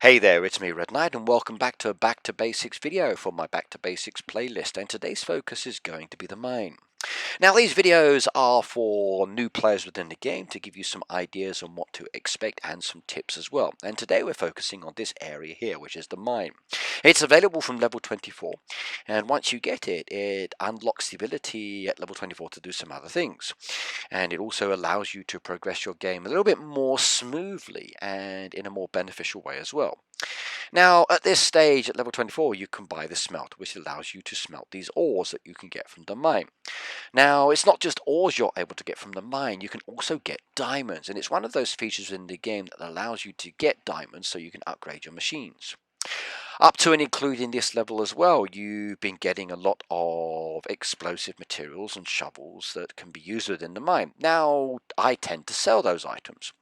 Hey there, it's me Red Knight and welcome back to a Back to Basics video from my Back to Basics playlist, and today's focus is going to be the mine. Now these videos are for new players within the game to give you some ideas on what to expect and some tips as well. And today we're focusing on this area here, which is the mine. It's available from level 24, and once you get it, it unlocks the ability at level 24 to do some other things. And it also allows you to progress your game a little bit more smoothly and in a more beneficial way as well. Now, at this stage, at level 24, you can buy the Smelter, which allows you to smelt these ores that you can get from the mine. Now, it's not just ores you're able to get from the mine, you can also get diamonds, and it's one of those features in the game that allows you to get diamonds so you can upgrade your machines. Up to and including this level as well, you've been getting a lot of explosive materials and shovels that can be used within the mine. Now, I tend to sell those items.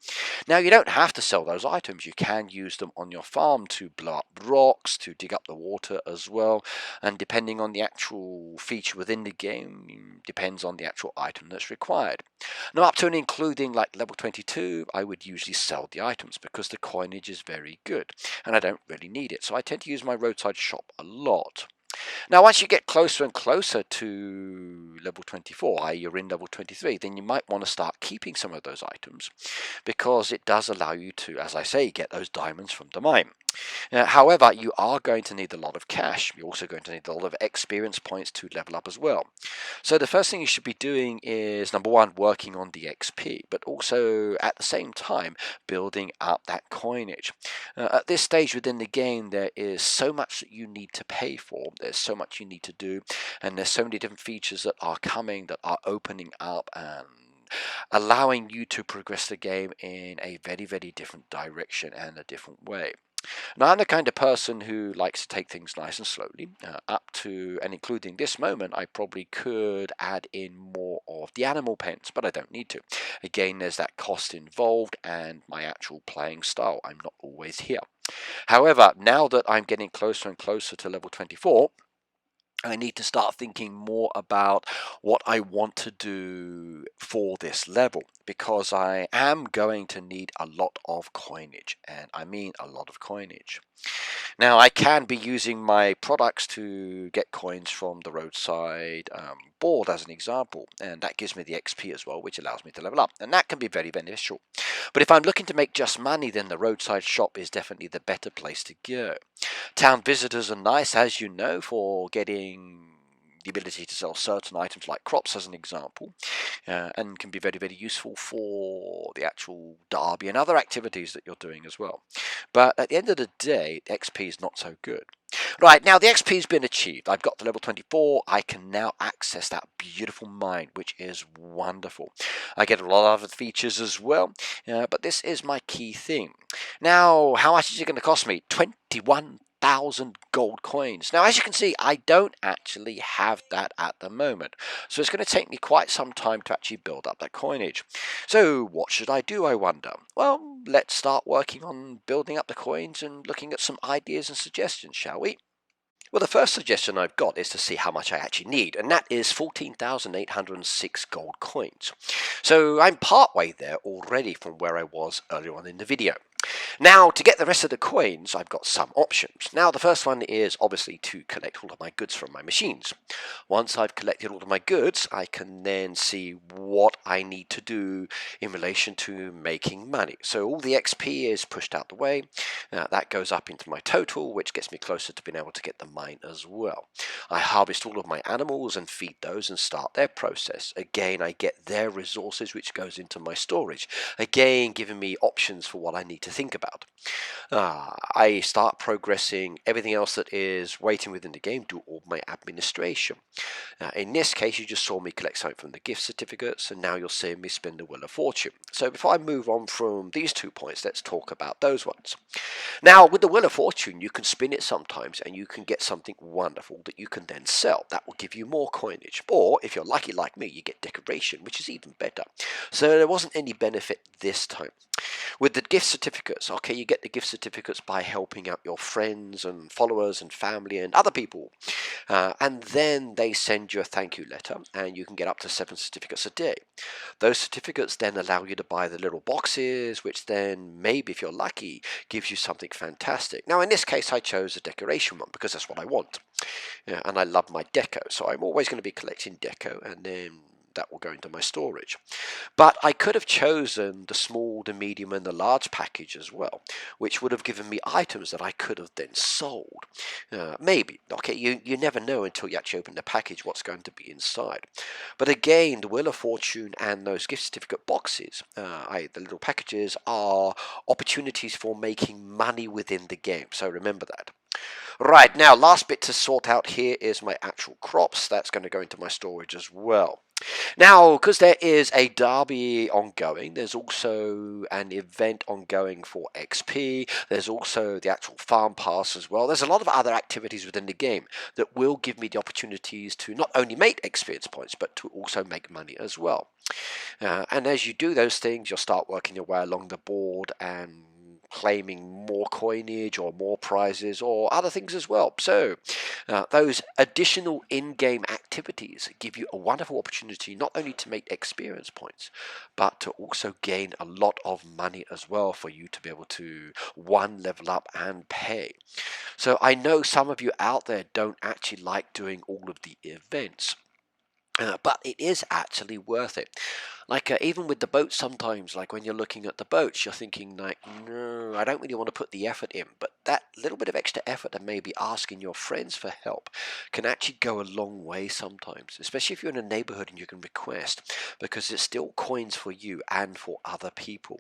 Now, you don't have to sell those items. You can use them on your farm to blow up rocks, to dig up the water as well. And depending on the actual feature within the game, depends on the actual item that's required. Now, up to and including like level 22, I would usually sell the items because the coinage is very good and I don't really need it. So I tend to use my roadside shop a lot. Now, once you get closer and closer to level 24, i.e. you're in level 23, then you might want to start keeping some of those items because it does allow you to, as I say, get those diamonds from the mine. However, you are going to need a lot of cash. You're also going to need a lot of experience points to level up as well. So the first thing you should be doing is, number one, working on the XP, but also at the same time building up that coinage. At this stage within the game, there is so much that you need to pay for. There's so much you need to do, and there's so many different features that are coming, that are opening up and allowing you to progress the game in a very, very different direction and a different way. Now, I'm the kind of person who likes to take things nice and slowly. Up to and including this moment, I probably could add in more of the animal pens, but I don't need to. Again, there's that cost involved and my actual playing style. I'm not always here. However, now that I'm getting closer and closer to level 24, I need to start thinking more about what I want to do for this level, because I am going to need a lot of coinage, and I mean a lot of coinage. Now, I can be using my products to get coins from the roadside board as an example, and that gives me the XP as well, which allows me to level up, and that can be very beneficial. But if I'm looking to make just money, then the roadside shop is definitely the better place to go. Town visitors are nice, as you know, for getting the ability to sell certain items like crops as an example, and can be very, very useful for the actual derby and other activities that you're doing as well. But at the end of the day, XP is not so good. Right, now the XP has been achieved. I've got to level 24. I can now access that beautiful mine, which is wonderful. I get a lot of other features as well, but this is my key thing. Now, how much is it going to cost me? 21,000 gold coins. Now, as you can see, I don't actually have that at the moment. So it's going to take me quite some time to actually build up that coinage. So what should I do, I wonder? Well, let's start working on building up the coins and looking at some ideas and suggestions, shall we? Well, the first suggestion I've got is to see how much I actually need, and that is 14,806 gold coins. So I'm partway there already from where I was earlier on in the video. Now, to get the rest of the coins, I've got some options. Now, the first one is obviously to collect all of my goods from my machines. Once I've collected all of my goods, I can then see what I need to do in relation to making money. So all the XP is pushed out the way. That goes up into my total, which gets me closer to being able to get the mine as well. I harvest all of my animals and feed those and start their process. Again, I get their resources, which goes into my storage. Again, giving me options for what I need to think about. I start progressing everything else that is waiting within the game, do all my administration. In this case, you just saw me collect something from the gift certificates, and now you're seeing me spend the Wheel of Fortune. So before I move on from these 2 points, let's talk about those ones. Now, with the Wheel of Fortune, you can spin it sometimes and you can get something wonderful that you can then sell. That will give you more coinage. Or, if you're lucky like me, you get decoration, which is even better. So there wasn't any benefit this time. With the gift certificates, okay, you get the gift certificates by helping out your friends and followers and family and other people. And then they send you a thank you letter, and you can get up to 7 certificates a day. Those certificates then allow you to buy the little boxes, which then maybe, if you're lucky, gives you something something fantastic. Now in this case I chose a decoration one because that's what I want. Yeah, and I love my deco, so I'm always going to be collecting deco, and then that will go into my storage. But I could have chosen the small, the medium and the large package as well, which would have given me items that I could have then sold. Maybe. Okay, you never know until you actually open the package what's going to be inside. But again, the Wheel of Fortune and those gift certificate boxes, the little packages, are opportunities for making money within the game, so remember that. Right, now last bit to sort out here is my actual crops. That's going to go into my storage as well. Now, because there is a derby ongoing, there's also an event ongoing for XP, there's also the actual farm pass as well. There's a lot of other activities within the game that will give me the opportunities to not only make experience points, but to also make money as well. And as you do those things, you'll start working your way along the board and claiming more coinage or more prizes or other things as well. So those additional in-game activities give you a wonderful opportunity not only to make experience points, but to also gain a lot of money as well for you to be able to level up and pay. So I know some of you out there don't actually like doing all of the events. But it is actually worth it. Like even with the boats sometimes, like when you're looking at the boats, you're thinking like, no, I don't really want to put the effort in. But that little bit of extra effort and maybe asking your friends for help can actually go a long way sometimes, especially if you're in a neighborhood and you can request, because it's still coins for you and for other people.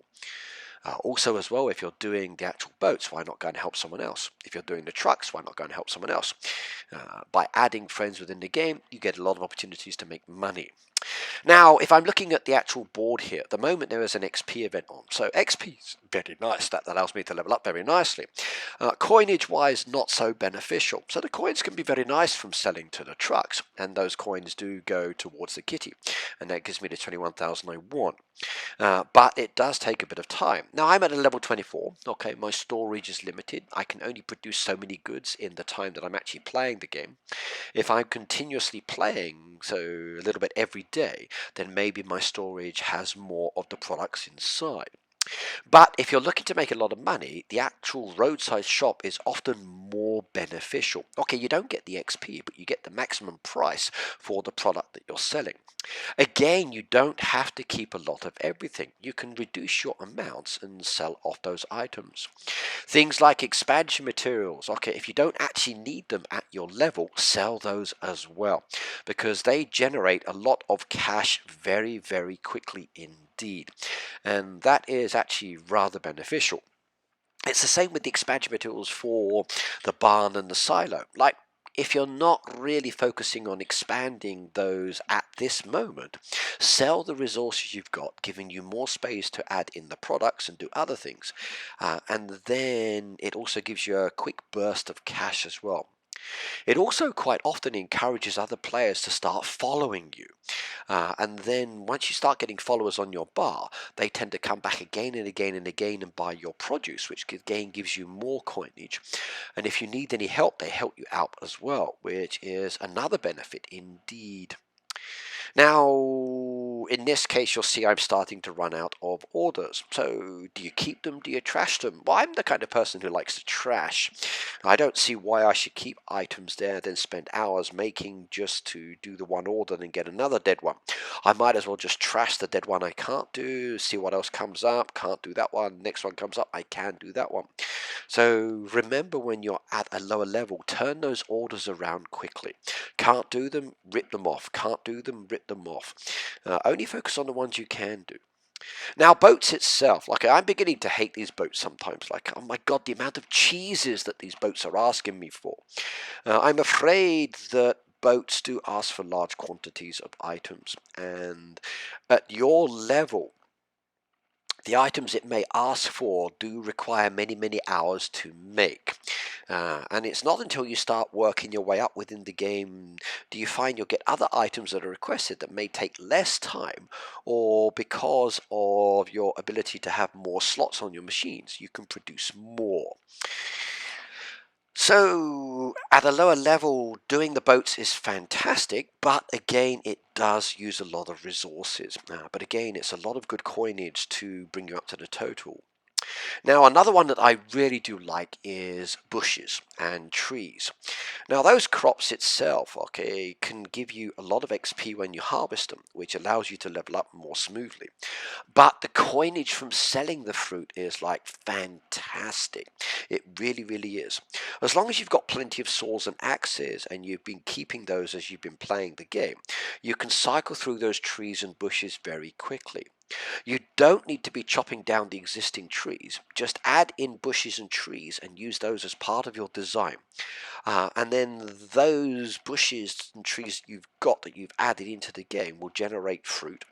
Also as well, if you're doing the actual boats, why not go and help someone else? If you're doing the trucks, why not go and help someone else? By adding friends within the game, you get a lot of opportunities to make money. Now, if I'm looking at the actual board here, at the moment there is an XP event on. So XP is very nice. That allows me to level up very nicely. Coinage-wise, not so beneficial. So the coins can be very nice from selling to the trucks. And those coins do go towards the kitty. And that gives me the 21,000 I want. But it does take a bit of time. Now, I'm at a level 24. Okay, my storage is limited. I can only produce so many goods in the time that I'm actually playing the game. If I'm continuously playing, so a little bit every day, then maybe my storage has more of the products inside. But if you're looking to make a lot of money, the actual roadside shop is often more beneficial. Okay, you don't get the XP, but you get the maximum price for the product that you're selling. Again, you don't have to keep a lot of everything. You can reduce your amounts and sell off those items. Things like expansion materials. Okay, if you don't actually need them at your level, sell those as well, because they generate a lot of cash very, very quickly indeed. And that is actually rather beneficial. It's the same with the expansion materials for the barn and the silo. Like, if you're not really focusing on expanding those at this moment, sell the resources you've got, giving you more space to add in the products and do other things. And then it also gives you a quick burst of cash as well. It also quite often encourages other players to start following you. And then once you start getting followers on your bar, they tend to come back again and again and again and buy your produce, which again gives you more coinage. And if you need any help, they help you out as well, which is another benefit indeed. Now, in this case, you'll see I'm starting to run out of orders. So, do you keep them? Do you trash them? Well, I'm the kind of person who likes to trash. I don't see why I should keep items there, then spend hours making just to do the one order and get another dead one. I might as well just trash the dead one I can't do, see what else comes up, can't do that one, next one comes up, I can do that one. So, remember when you're at a lower level, turn those orders around quickly. Can't do them, rip them off. Can't do them, rip them off. Only focus on the ones you can do. Now, boats itself, like I'm beginning to hate these boats sometimes. Like, oh my god, the amount of cheeses that these boats are asking me for. I'm afraid that boats do ask for large quantities of items, and at your level, the items it may ask for do require many, many hours to make. And it's not until you start working your way up within the game do you find you'll get other items that are requested that may take less time, or because of your ability to have more slots on your machines, you can produce more. So, at a lower level, doing the boats is fantastic, but again, it does use a lot of resources. But again, it's a lot of good coinage to bring you up to the total. Now, another one that I really do like is bushes and trees. Now, those crops itself, okay, can give you a lot of XP when you harvest them, which allows you to level up more smoothly. But the coinage from selling the fruit is like fantastic. It really, really is. As long as you've got plenty of saws and axes and you've been keeping those as you've been playing the game, you can cycle through those trees and bushes very quickly. You don't need to be chopping down the existing trees. Just add in bushes and trees and use those as part of your design. And then those bushes and trees you've got that you've added into the game will generate fruit.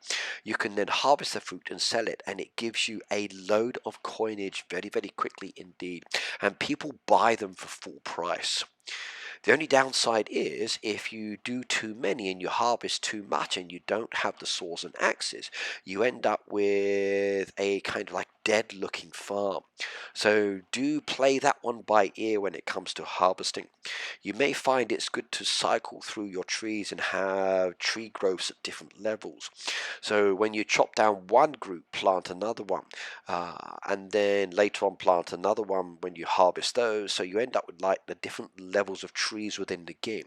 You can then harvest the fruit and sell it, and it gives you a load of coinage very, very quickly indeed. And people buy them for full price. The only downside is if you do too many and you harvest too much and you don't have the saws and axes, you end up with a kind of like dead looking farm. So do play that one by ear when it comes to harvesting. You may find it's good to cycle through your trees and have tree growths at different levels. So when you chop down one group, plant another one, and then later on plant another one when you harvest those. So you end up with like the different levels of trees within the game.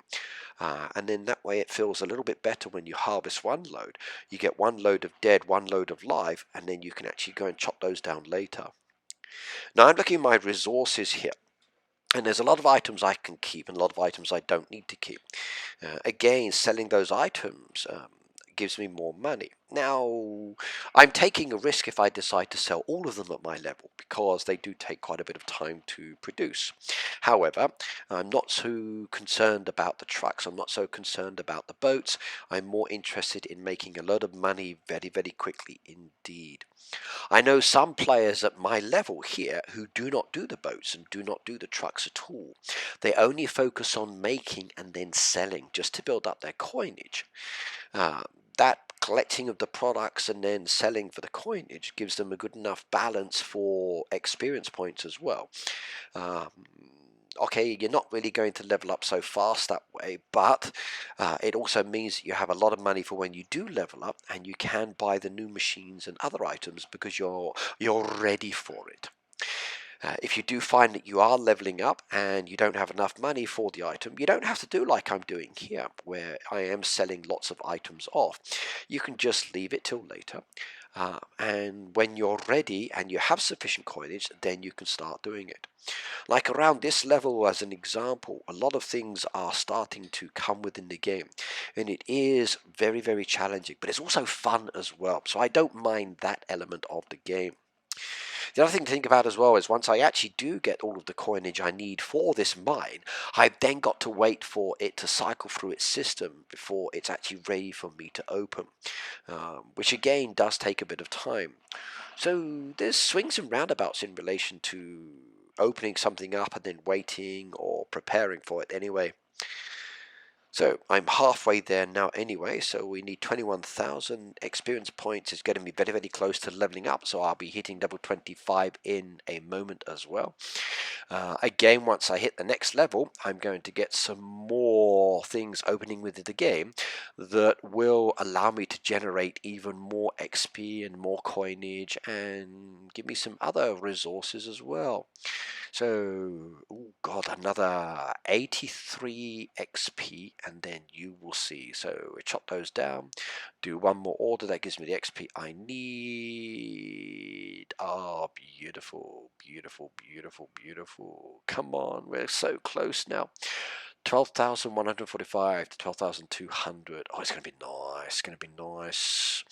And then that way it feels a little bit better when you harvest one load. You get one load of dead, one load of live, and then you can actually go and chop those down later. Now I'm looking at my resources here. And there's a lot of items I can keep and a lot of items I don't need to keep. Again, selling those items gives me more money. Now, I'm taking a risk if I decide to sell all of them at my level because they do take quite a bit of time to produce. However, I'm not so concerned about the trucks. I'm not so concerned about the boats. I'm more interested in making a lot of money very, very quickly indeed. I know some players at my level here who do not do the boats and do not do the trucks at all. They only focus on making and then selling just to build up their coinage. That collecting of the products and then selling for the coinage gives them a good enough balance for experience points as well. Um, okay, you're not really going to level up so fast that way, but it also means that you have a lot of money for when you do level up, and you can buy the new machines and other items because you're ready for it. If you do find that you are leveling up and you don't have enough money for the item, you don't have to do like I'm doing here, where I am selling lots of items off. You can just leave it till later. And when you're ready and you have sufficient coinage, then you can start doing it. Like around this level, as an example, a lot of things are starting to come within the game. And it is very, very challenging, but it's also fun as well. So I don't mind that element of the game. The other thing to think about as well is once I actually do get all of the coinage I need for this mine, I've then got to wait for it to cycle through its system before it's actually ready for me to open, which again does take a bit of time. So there's swings and roundabouts in relation to opening something up and then waiting or preparing for it anyway. So I'm halfway there now anyway, so we need 21,000 experience points. Is getting me very, very close to leveling up, so I'll be hitting level 25 in a moment as well. Again, once I hit the next level, I'm going to get some more things opening within the game that will allow me to generate even more XP and more coinage and give me some other resources as well. So, oh god, another 83 XP, and then you will see. So we chop those down, do one more order, that gives me the XP I need. Ah, beautiful, beautiful, beautiful, beautiful. Come on, we're so close now. 12,145 to 12,200. Oh, it's going to be nice. It's going to be nice.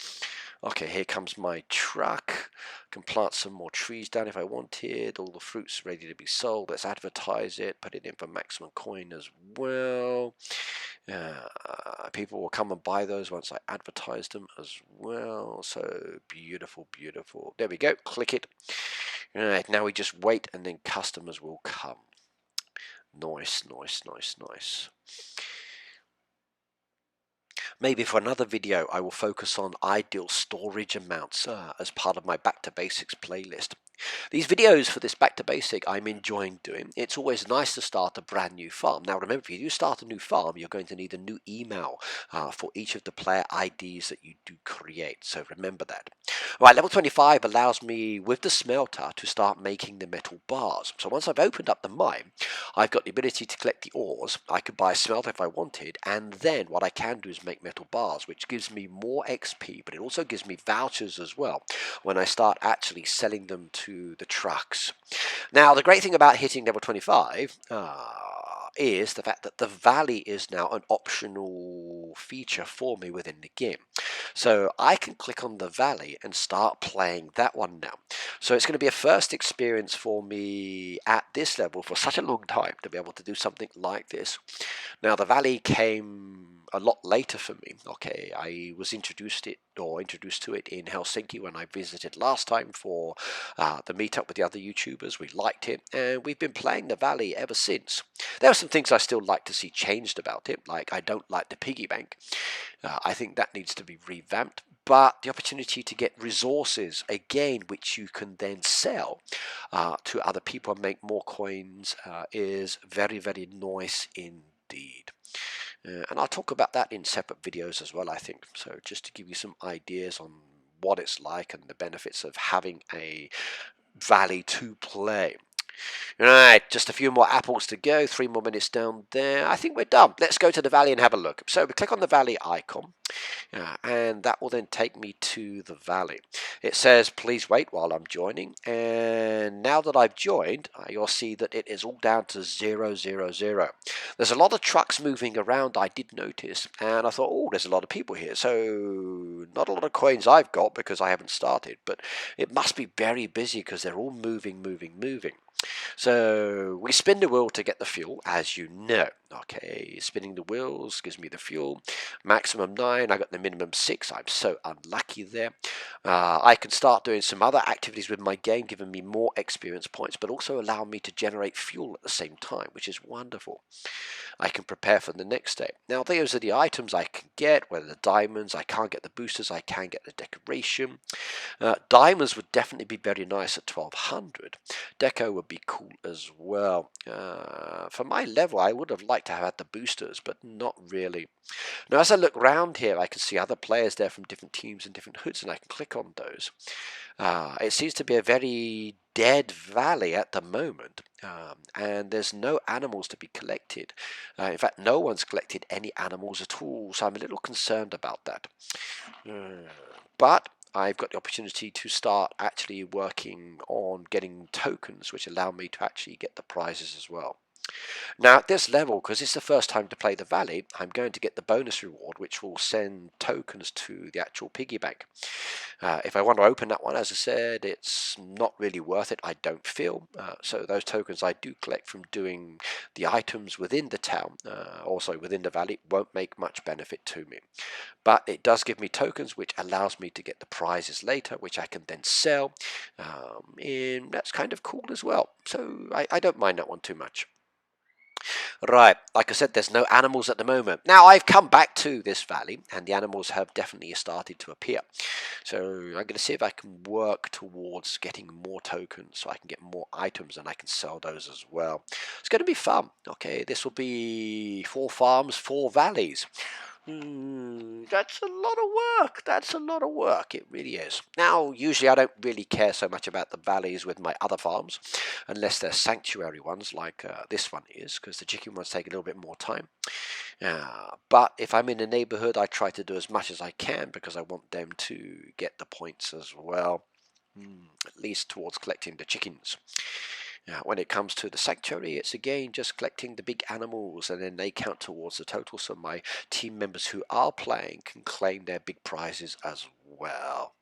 Okay, here comes my truck. I can plant some more trees down if I wanted. All the fruits ready to be sold. Let's advertise it. Put it in for maximum coin as well. People will come and buy those once I advertise them as well. So beautiful, beautiful. There we go. Click it. Alright, now we just wait and then customers will come. Nice, nice, nice, nice. Maybe for another video I will focus on ideal storage amounts as part of my Back to Basics playlist. These videos for this Back to Basic I'm enjoying doing. It's always nice to start a brand new farm. Now remember, if you do start a new farm, you're going to need a new email for each of the player IDs that you do create. So remember that. Right, level 25 allows me with the smelter to start making the metal bars. So once I've opened up the mine, I've got the ability to collect the ores. I could buy a smelter if I wanted, and then what I can do is make metal bars, which gives me more XP, but it also gives me vouchers as well when I start actually selling them to the trucks. Now, the great thing about hitting level 25 is the fact that the valley is now an optional feature for me within the game. So I can click on the valley and start playing that one now. So it's going to be a first experience for me at this level for such a long time to be able to do something like this. Now the valley came a lot later for me. Okay, I was introduced to it in Helsinki when I visited last time for the meetup with the other YouTubers. We liked it, and we've been playing the valley ever since. There are some things I still like to see changed about it, like I don't like the piggy bank. I think that needs to be revamped. But the opportunity to get resources, again, which you can then sell to other people and make more coins is very, very nice indeed. And I'll talk about that in separate videos as well, I think. So just to give you some ideas on what it's like and the benefits of having a valley to play. Right, just a few more apples to go, 3 more minutes down there. I think we're done. Let's go to the valley and have a look. So we click on the valley icon, and that will then take me to the valley. It says, please wait while I'm joining. And now that I've joined, you'll see that it is all down to 000. There's a lot of trucks moving around, I did notice. And I thought, oh, there's a lot of people here. So not a lot of coins I've got because I haven't started. But it must be very busy because they're all moving. So we spin the wheel to get the fuel, as you know. Okay, spinning the wheels gives me the fuel. Maximum 9, I got the minimum 6. I'm so unlucky there. I can start doing some other activities with my game, giving me more experience points, but also allow me to generate fuel at the same time, which is wonderful. I can prepare for the next day. Now, those are the items I can get, whether the diamonds, I can't get the boosters, I can get the decoration. Diamonds would definitely be very nice at 1200. Deco would be cool as well. For my level, I would have liked to have had the boosters, but not really. Now, as I look around here, I can see other players there from different teams and different hoods, and I can click on those. It seems to be a very dead valley at the moment, and there's no animals to be collected. In fact, no one's collected any animals at all, so I'm a little concerned about that. But I've got the opportunity to start actually working on getting tokens which allow me to actually get the prizes as well. Now at this level, because it's the first time to play the valley, I'm going to get the bonus reward which will send tokens to the actual piggy bank. If I want to open that one, as I said, it's not really worth it, I don't feel. So those tokens I do collect from doing the items within the town, also within the valley, won't make much benefit to me. But it does give me tokens which allows me to get the prizes later, which I can then sell. And that's kind of cool as well. So I don't mind that one too much. Right, like I said, there's no animals at the moment. Now, I've come back to this valley, and the animals have definitely started to appear. So I'm going to see if I can work towards getting more tokens so I can get more items, and I can sell those as well. It's going to be fun. Okay, this will be 4 farms, 4 valleys. That's a lot of work. That's a lot of work. It really is. Now, usually I don't really care so much about the valleys with my other farms, unless they're sanctuary ones like this one is, because the chicken ones take a little bit more time. But if I'm in a neighborhood, I try to do as much as I can because I want them to get the points as well, at least towards collecting the chickens. Now, when it comes to the sanctuary, it's again just collecting the big animals, and then they count towards the total, so my team members who are playing can claim their big prizes as well.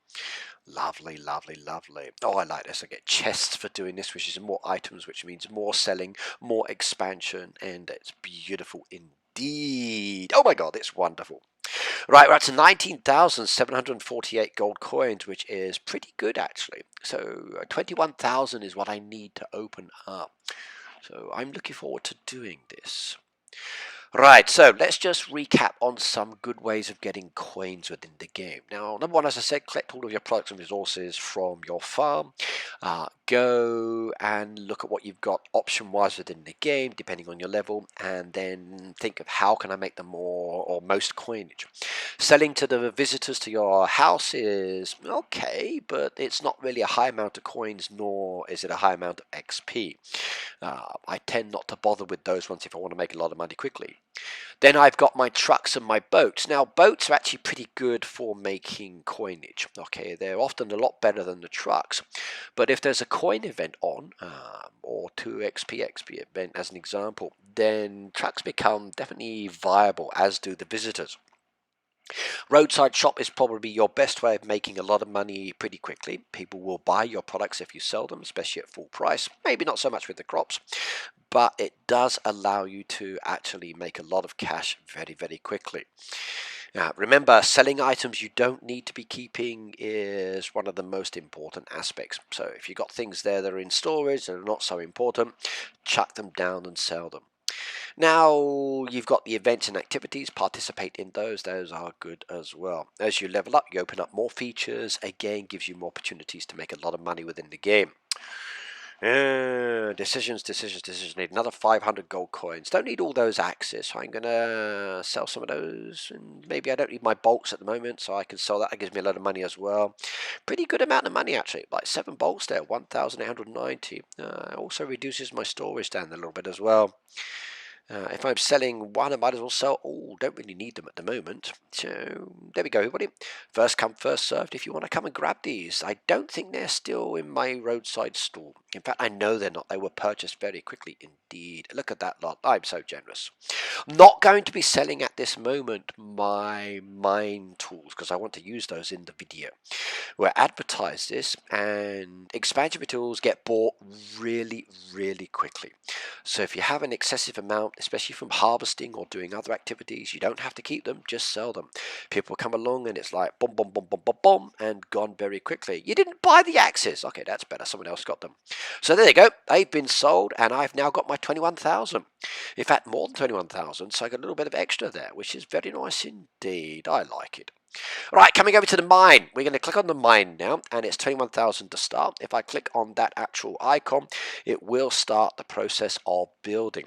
Lovely, lovely, lovely. Oh, I like this. I get chests for doing this, which is more items, which means more selling, more expansion, and it's beautiful indeed. Oh my god, it's wonderful. Right, we're up to 19,748 gold coins, which is pretty good actually. So 21,000 is what I need to open up. So I'm looking forward to doing this. Right, so let's just recap on some good ways of getting coins within the game. Now, number one, as I said, collect all of your products and resources from your farm. Go and look at what you've got option-wise within the game, depending on your level, and then think of how can I make the more or most coinage. Selling to the visitors to your house is okay, but it's not really a high amount of coins, nor is it a high amount of XP. I tend not to bother with those ones if I want to make a lot of money quickly. Then I've got my trucks and my boats. Now, boats are actually pretty good for making coinage. Okay, they're often a lot better than the trucks. But if there's a coin event on, or 2 XP event as an example, then trucks become definitely viable, as do the visitors. Roadside shop is probably your best way of making a lot of money pretty quickly. People will buy your products if you sell them, especially at full price. Maybe not so much with the crops, but it does allow you to actually make a lot of cash very, very quickly. Now, remember, selling items you don't need to be keeping is one of the most important aspects. So if you've got things there that are in storage and are not so important, chuck them down and sell them. Now you've got the events and activities, participate in those are good as well. As you level up, you open up more features, again gives you more opportunities to make a lot of money within the game. Decisions, need another 500 gold coins. Don't need all those axes, so I'm going to sell some of those, and maybe I don't need my bolts at the moment, so I can sell that. It gives me a lot of money as well. Pretty good amount of money actually, like 7 bolts there, 1,890. Also reduces my storage down a little bit as well. If I'm selling one, I might as well sell all. Don't really need them at the moment. So there we go, everybody. First come, first served. If you want to come and grab these, I don't think they're still in my roadside store. In fact, I know they're not. They were purchased very quickly indeed. Look at that lot. I'm so generous. Not going to be selling at this moment my mine tools because I want to use those in the video. We'll advertise this, and expansion materials get bought really, really quickly. So if you have an excessive amount, especially from harvesting or doing other activities, you don't have to keep them, just sell them. People come along and it's like boom, boom, boom, boom, boom, boom, and gone very quickly. You didn't buy the axes. Okay, that's better. Someone else got them. So there you go. They've been sold, and I've now got my 21,000. In fact, more than 21,000, so I got a little bit of extra there, which is very nice indeed. I like it. Right, coming over to the mine. We're going to click on the mine now, and it's 21,000 to start. If I click on that actual icon, it will start the process of building.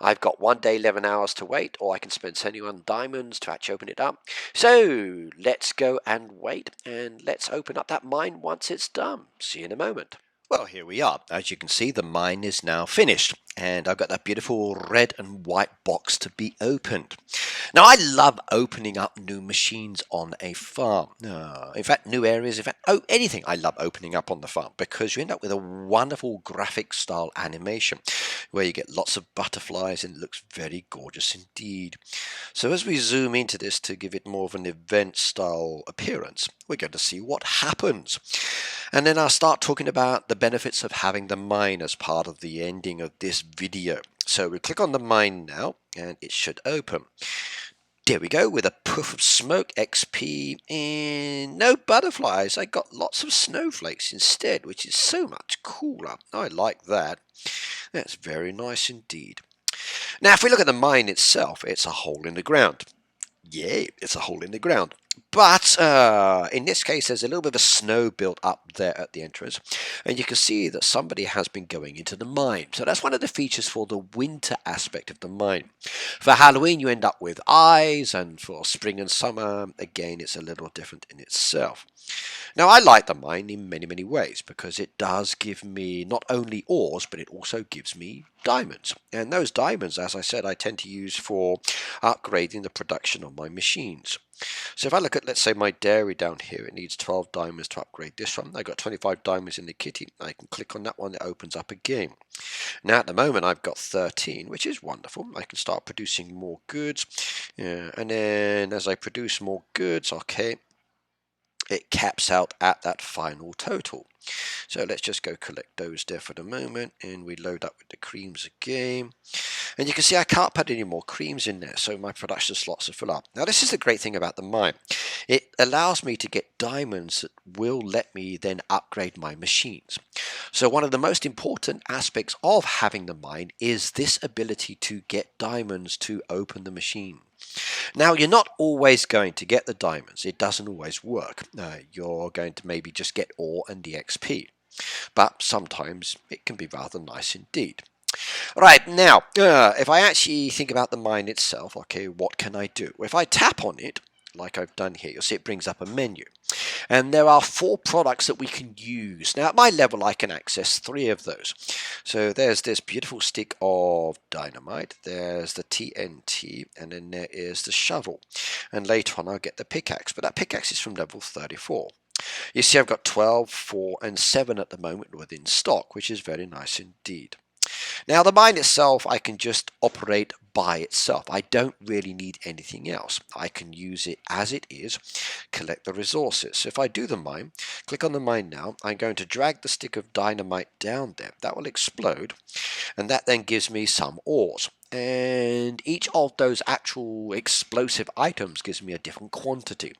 I've got 1 day, 11 hours to wait, or I can spend 71 diamonds to actually open it up. So let's go and wait, and let's open up that mine once it's done. See you in a moment. Well, here we are. As you can see, the mine is now finished, and I've got that beautiful red and white box to be opened. Now, I love opening up new machines on a farm. In fact, new areas, anything I love opening up on the farm, because you end up with a wonderful graphic style animation where you get lots of butterflies and it looks very gorgeous indeed. So as we zoom into this to give it more of an event style appearance, we're going to see what happens. And then I'll start talking about the benefits of having the mine as part of the ending of this video. So we click on the mine now, and it should open. There we go, with a puff of smoke, XP, and no butterflies. I got lots of snowflakes instead, which is so much cooler. I like that. That's very nice indeed. Now, if we look at the mine itself, it's a hole in the ground. Yeah, it's a hole in the ground. But in this case, there's a little bit of snow built up there at the entrance, and you can see that somebody has been going into the mine. So that's one of the features for the winter aspect of the mine. For Halloween, you end up with eyes, and for spring and summer, again, it's a little different in itself. Now, I like the mine in many, many ways because it does give me not only ores, but it also gives me diamonds. And those diamonds, as I said, I tend to use for upgrading the production of my machines. So if I look at, let's say, my dairy down here, it needs 12 diamonds to upgrade this one. I've got 25 diamonds in the kitty. I can click on that one, it opens up again. Now at the moment I've got 13, which is wonderful. I can start producing more goods. And then as I produce more goods, okay, it caps out at that final total. So let's just go collect those there for the moment, and we load up with the creams again. And you can see I can't put any more creams in there, so my production slots are full up. Now this is the great thing about the mine. It allows me to get diamonds that will let me then upgrade my machines. So one of the most important aspects of having the mine is this ability to get diamonds to open the machine. Now, you're not always going to get the diamonds. It doesn't always work. You're going to maybe just get ore and the XP. But sometimes it can be rather nice indeed. Right, now, if I actually think about the mine itself, okay, what can I do? If I tap on it, like I've done here, you'll see it brings up a menu. And there are 4 products that we can use. Now, at my level, I can access 3 of those. So there's this beautiful stick of dynamite, there's the TNT, and then there is the shovel. And later on, I'll get the pickaxe, but that pickaxe is from level 34. You see, I've got 12, 4, and 7 at the moment within stock, which is very nice indeed. Now, the mine itself, I can just operate by itself. I don't really need anything else. I can use it as it is, collect the resources. So if I do the mine, click on the mine now, I'm going to drag the stick of dynamite down there. That will explode, and that then gives me some ores. And each of those actual explosive items gives me a different quantity.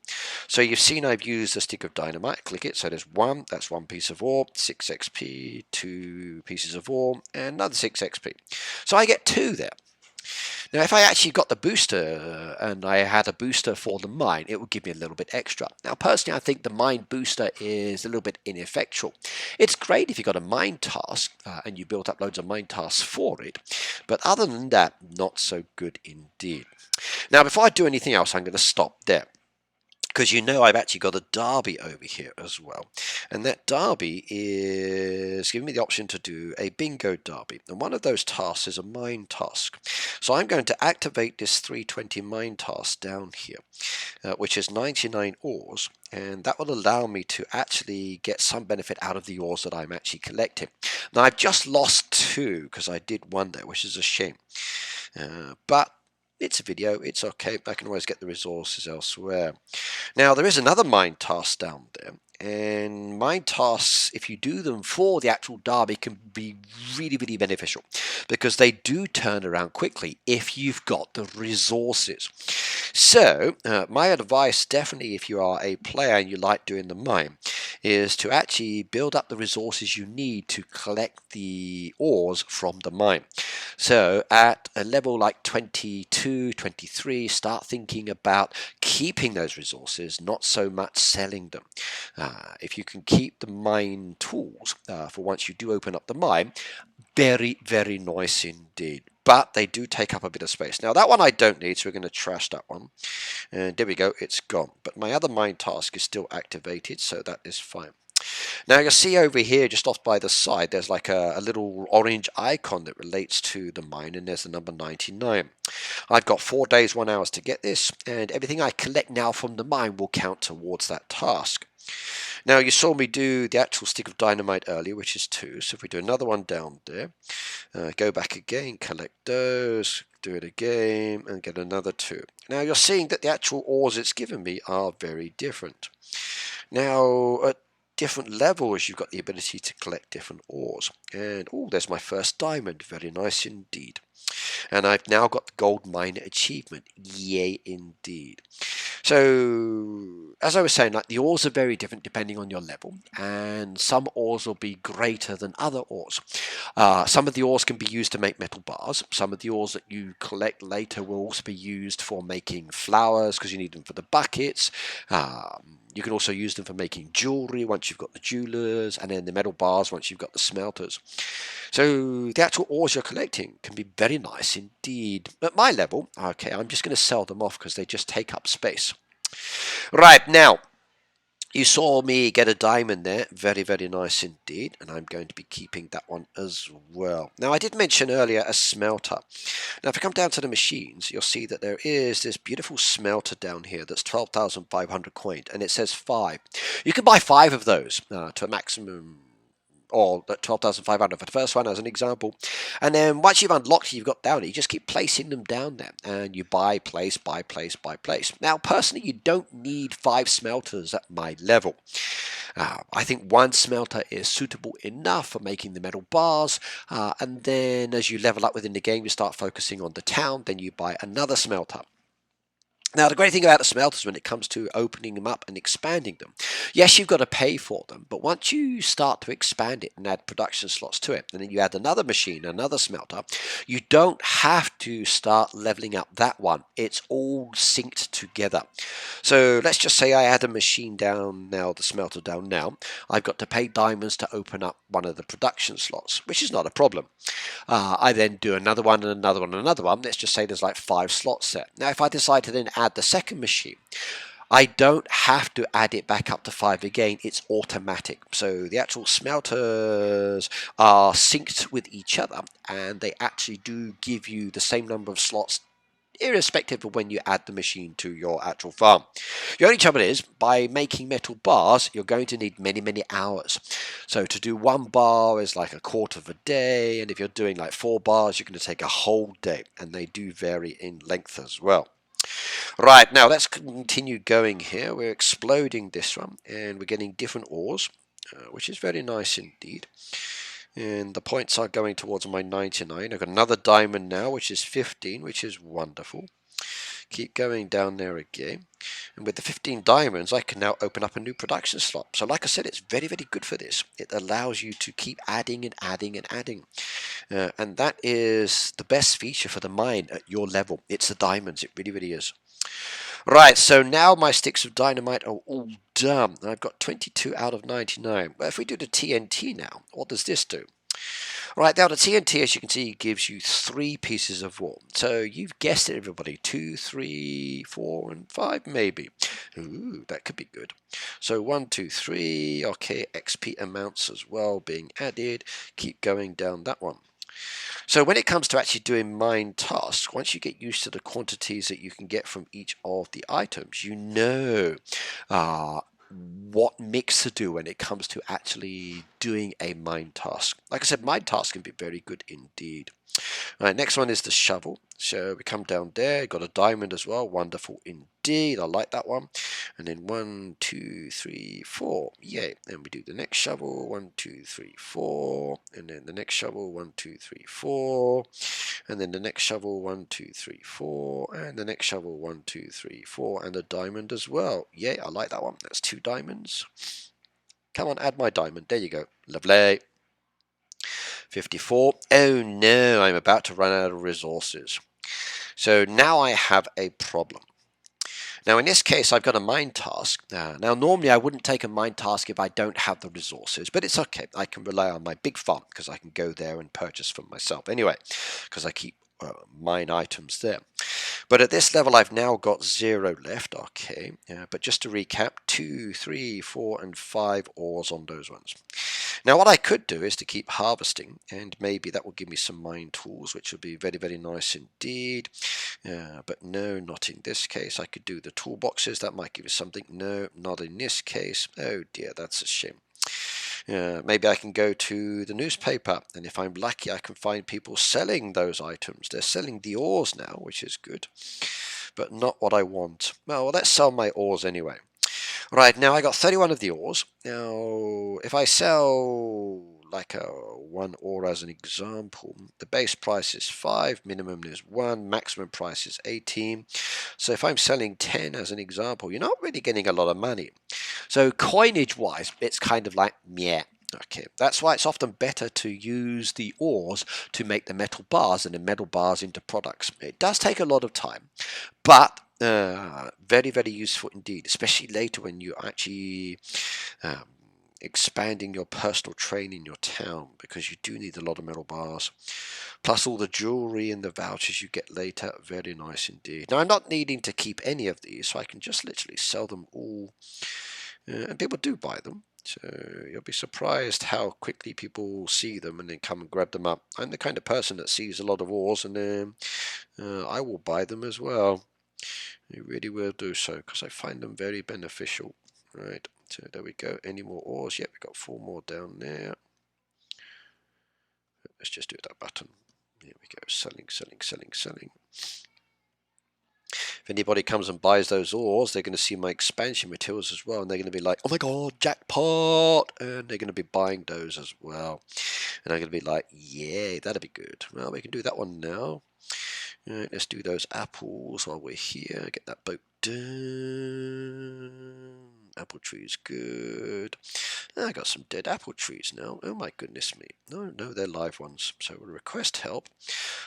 So you've seen I've used a stick of dynamite. Click it. So there's 1. That's 1 piece of ore. 6 XP. 2 pieces of ore. And another 6 XP. So I get 2 there. Now, if I actually got the booster and I had a booster for the mine, it would give me a little bit extra. Now, personally, I think the mine booster is a little bit ineffectual. It's great if you've got a mine task and you built up loads of mine tasks for it, but other than that, not so good indeed. Now, before I do anything else, I'm going to stop there, because you know I've actually got a derby over here as well, and that derby is giving me the option to do a bingo derby, and one of those tasks is a mine task. So I'm going to activate this 320 mine task down here, which is 99 ores, and that will allow me to actually get some benefit out of the ores that I'm actually collecting. Now, I've just lost 2 because I did 1 there, which is a shame, but it's a video, it's okay, I can always get the resources elsewhere. Now, there is another mine task down there, and mine tasks, if you do them for the actual derby, can be really, really beneficial, because they do turn around quickly if you've got the resources. So, my advice, definitely if you are a player and you like doing the mine, is to actually build up the resources you need to collect the ores from the mine. So at a level like 22, 23, start thinking about keeping those resources, not so much selling them. If you can keep the mine tools for once you do open up the mine, very, very nice indeed. But they do take up a bit of space. Now, that one I don't need, so we're going to trash that one. And there we go, it's gone. But my other mine task is still activated, so that is fine. Now, you'll see over here, just off by the side, there's like a little orange icon that relates to the mine, and there's the number 99. I've got 4 days, 1 hour to get this, and everything I collect now from the mine will count towards that task. Now, you saw me do the actual stick of dynamite earlier, which is 2. So if we do another one down there, go back again, collect those, do it again, and get another 2. Now, you're seeing that the actual ores it's given me are very different. Now, at different levels, you've got the ability to collect different ores. And, oh, there's my first diamond. Very nice indeed. And I've now got the gold miner achievement. Yay indeed. So, as I was saying, like, the ores are very different depending on your level, and some ores will be greater than other ores. Some of the ores can be used to make metal bars. Some of the ores that you collect later will also be used for making flowers, because you need them for the buckets. You can also use them for making jewelry once you've got the jewelers, and then the metal bars once you've got the smelters. So the actual ores you're collecting can be very nice indeed. At my level, okay, I'm just going to sell them off because they just take up space. Right, now, you saw me get a diamond there. Very, very nice indeed. And I'm going to be keeping that one as well. Now, I did mention earlier a smelter. Now, if I come down to the machines, you'll see that there is this beautiful smelter down here that's 12,500 coins. And it says 5. You can buy 5 of those to a maximum, or 12,500 for the first one as an example. And then once you've unlocked it, you've got down it, you just keep placing them down there, and you buy place, buy place, buy place. Now, personally, you don't need 5 smelters at my level. I think 1 smelter is suitable enough for making the metal bars, and then as you level up within the game, you start focusing on the town, then you buy another smelter. Now, the great thing about the smelters when it comes to opening them up and expanding them, yes, you've got to pay for them, but once you start to expand it and add production slots to it, and then you add another machine, another smelter, you don't have to start leveling up that one. It's all synced together. So let's just say I add a machine down now, the smelter down now. I've got to pay diamonds to open up one of the production slots, which is not a problem. I then do another one and another one and another one. Let's just say there's like 5 slots there. Now, if I decide to then add the second machine, I don't have to add it back up to 5 again. It's automatic. So the actual smelters are synced with each other, and they actually do give you the same number of slots irrespective of when you add the machine to your actual farm. The only trouble is, by making metal bars, you're going to need many, many hours. So to do 1 bar is like a quarter of a day, and if you're doing like 4 bars, you're going to take a whole day, and they do vary in length as well. Right, now let's continue going here. We're exploding this one, and we're getting different ores, which is very nice indeed. And the points are going towards my 99. I've got another diamond now, which is 15, which is wonderful. Keep going down there again. And with the 15 diamonds, I can now open up a new production slot. So like I said, it's very, very good for this. It allows you to keep adding and adding and adding. And that is the best feature for the mine at your level. It's the diamonds. It really, really is. Right, so now my sticks of dynamite are all done. I've got 22 out of 99. Well, if we do the TNT now, what does this do? Right, now the TNT, as you can see, gives you 3 pieces of ore. So you've guessed it, everybody. 2, 3, 4, and 5, maybe. Ooh, that could be good. So 1, 2, 3. Okay, XP amounts as well being added. Keep going down that one. So when it comes to actually doing mine tasks, once you get used to the quantities that you can get from each of the items, you know what mix to do when it comes to actually doing a mine task. Like I said, mine tasks can be very good indeed. All right, next one is the shovel. So we come down there, got a diamond as well. Wonderful indeed. I like that one. And then 1, 2, 3, 4. Yay. And we do the next shovel. 1, 2, 3, 4. And then the next shovel. 1, 2, 3, 4. And then the next shovel. 1, 2, 3, 4. And the next shovel. 1, 2, 3, 4. And a diamond as well. Yay. I like that one. That's 2 diamonds. Come on, add my diamond. There you go. Lovely. 54. Oh no, I'm about to run out of resources. So now I have a problem. Now in this case, I've got a mine task. Now normally I wouldn't take a mine task if I don't have the resources, but it's okay. I can rely on my big farm because I can go there and purchase for myself anyway, because I keep mine items there. But at this level I've now got 0 left. Okay, but just to recap, 2, 3, 4 and 5 ores on those ones. Now what I could do is to keep harvesting, and maybe that will give me some mine tools, which would be very, very nice indeed. But no, not in this case. I could do the toolboxes. That might give me something. No, not in this case. Oh dear, that's a shame. Maybe I can go to the newspaper, and if I'm lucky I can find people selling those items. They're selling the ores now, which is good, but not what I want. Well, let's sell my ores anyway. Right, now I got 31 of the ores. Now, if I sell like a 1 ore as an example, the base price is 5, minimum is 1, maximum price is 18. So if I'm selling 10 as an example, you're not really getting a lot of money. So coinage wise, it's kind of like meh. Okay, that's why it's often better to use the ores to make the metal bars and the metal bars into products. It does take a lot of time, but very, very useful indeed, especially later when you're actually expanding your personal train in your town, because you do need a lot of metal bars. Plus all the jewelry and the vouchers you get later, very nice indeed. Now I'm not needing to keep any of these, so I can just literally sell them all, and people do buy them. So you'll be surprised how quickly people see them and then come and grab them up. I'm the kind of person that sees a lot of ores and I will buy them as well. I really will do so because I find them very beneficial. Right, so there we go. Any more ores? Yep, we've got 4 more down there. Let's just do that button. Here we go. Selling, selling, selling, selling. If anybody comes and buys those ores, they're going to see my expansion materials as well, and they're going to be like, oh my god, jackpot, and they're going to be buying those as well, and I'm going to be like, yeah, that'd be good. Well, we can do that one now. Right, let's do those apples while we're here. Get that boat done. Apple trees, good. I got some dead apple trees now. Oh my goodness me. No, they're live ones. So we'll request help.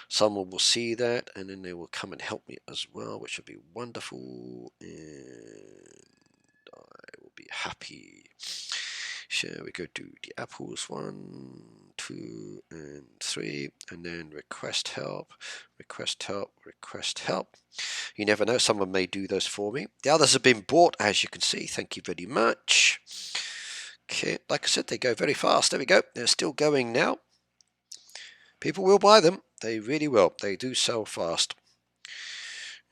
Someone will see that and then they will come and help me as well, which will be wonderful. And I will be happy. Shall we go do the apples? 1, 2, and 3, and then request help, request help, request help. You never know, someone may do those for me. The others have been bought, as you can see. Thank you very much. Okay, like I said, they go very fast. There we go. They're still going now. People will buy them. They really will. They do sell fast.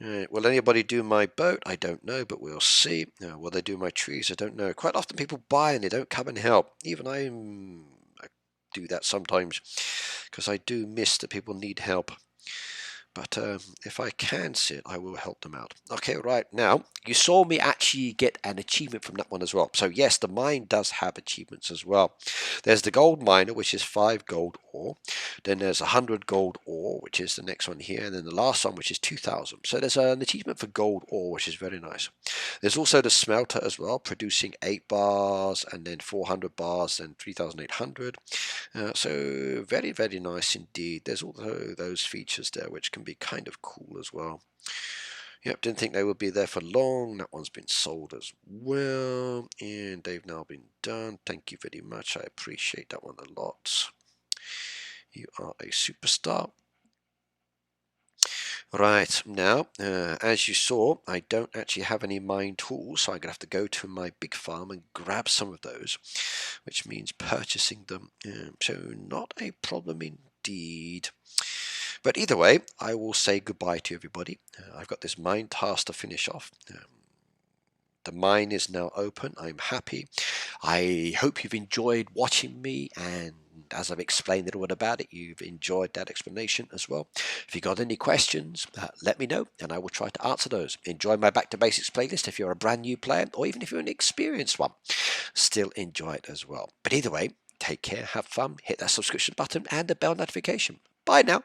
Will anybody do my boat? I don't know, but we'll see. Will they do my trees? I don't know. Quite often people buy and they don't come and help. Even I do that sometimes because I do miss that people need help. But if I can see it, I will help them out. Okay, right. Now, you saw me actually get an achievement from that one as well. So yes, the mine does have achievements as well. There's the gold miner, which is 5 gold ore. Then there's 100 gold ore, which is the next one here. And then the last one, which is 2,000. So there's an achievement for gold ore, which is very nice. There's also the smelter as well, producing 8 bars and then 400 bars and 3,800. So very, very nice indeed. There's also those features there, which can be kind of cool as well. Yep, didn't think they would be there for long. That one's been sold as well, and they've now been done. Thank you very much. I appreciate that one a lot. You are a superstar. Right, now, as you saw, I don't actually have any mine tools, so I'm going to have to go to my big farm and grab some of those, which means purchasing them. So not a problem indeed. But either way, I will say goodbye to everybody. I've got this mine task to finish off. The mine is now open. I'm happy. I hope you've enjoyed watching me, and as I've explained a little bit about it, you've enjoyed that explanation as well. If you've got any questions, let me know and I will try to answer those. Enjoy my Back to Basics playlist if you're a brand new player, or even if you're an experienced one. Still enjoy it as well. But either way, take care, have fun, hit that subscription button and the bell notification. Bye now.